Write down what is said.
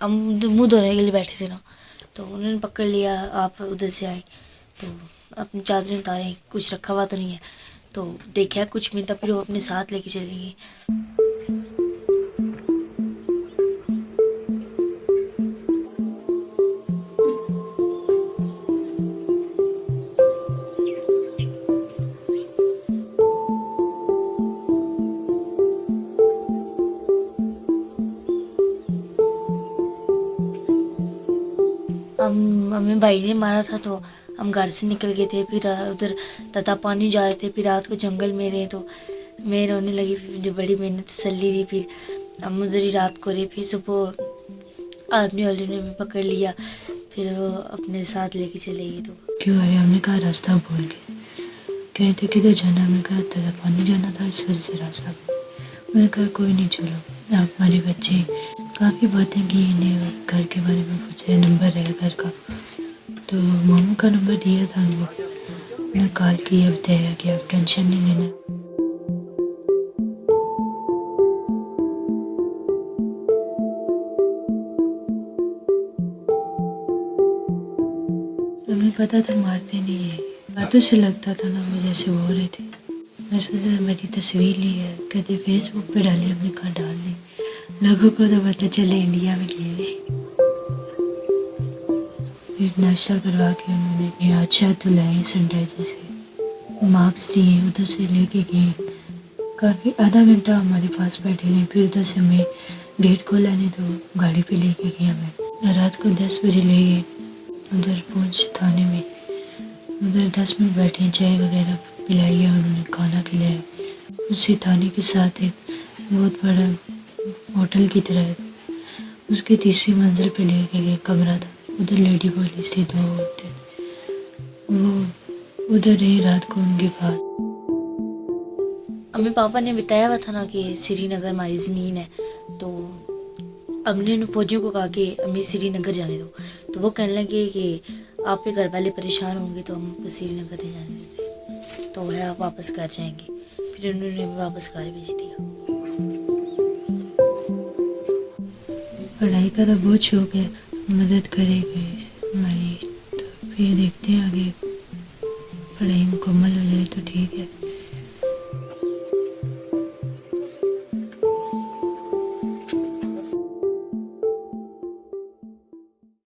हम मुंह धोने के लिए बैठे थे ना, तो उन्होंने पकड़ लिया, आप उधर से आए तो अपनी चादरें उतारें, कुछ रखा हुआ तो नहीं है, तो देखा कुछ नहीं था, फिर वो अपने साथ लेके चले गए। हमें भाई ने मारा था, तो हम घर से निकल गए थे, फिर उधर तता पानी जा रहे थे, फिर रात को जंगल में रहे, तो मैं रोने लगी, फिर मुझे बड़ी मेहनत तसल्ली दी, फिर हम उधर ही रात को रहे, फिर सुबह आर्मी वाले ने भी पकड़ लिया, फिर वो अपने साथ लेके चले गए। तो क्यों आया? हमने कहा रास्ता भूल गए। कहते किधर जाना? हमने कहा तता पानी जाना था, इस वजह से रास्ता भूल। उन्होंने कहा कोई नहीं, चलो। आप हमारे बच्चे काफ़ी बातें की, इन्हें घर के बारे में पूछा, नंबर है घर का, तो मामू का नंबर दिया था उनको, उन्हें कॉल किया, बताया कि आप टेंशन नहीं लेना। हमें पता था मारते नहीं है, बातों से लगता था ना वो जैसे वो हो रहे थे। मैं सोचा मेरी तस्वीर ली है, कहते फेसबुक पे डाली, हमने कहा डाल दी, लोगों को तो पता चले इंडिया में गए। फिर नाश्ता करवा के उन्होंने अच्छा तो लाए सनराइजर से, मार्क्स दिए, उधर से लेके गए, काफ़ी आधा घंटा हमारे पास बैठे रहे, फिर उधर से हमें गेट खोला नहीं तो गाड़ी पे लेके गए हमें, रात को 10 बजे ले गए उधर पहुँच थाने में, उधर 10 मिनट बैठे, चाय वगैरह पिलाई है उन्होंने, खाना खिलाया, उसी थाने के साथ एक बहुत बड़ा होटल की तरह है, उसके तीसरी मंजिल पे लेके गए, कमरा था, उधर लेडी पुलिस थी, 2 औरतें, वो उधर रही रात को उनके पास। हमें पापा ने बताया हुआ था ना कि श्रीनगर हमारी ज़मीन है, तो हमने उन फौजियों को कहा कि हमें श्रीनगर जाने दो, तो वो कहने लगे कि आप पे घर वाले परेशान होंगे, तो हम आपको श्रीनगर नहीं जाने देते, तो वह आप वापस घर जाएंगे। फिर उन्होंने हमें वापस घर भेज दिया। पढ़ाई का तो बहुत शौक है, मदद करेंगे हमारी, तो फिर देखते हैं आगे पढ़ाई मुकम्मल हो जाए तो ठीक है।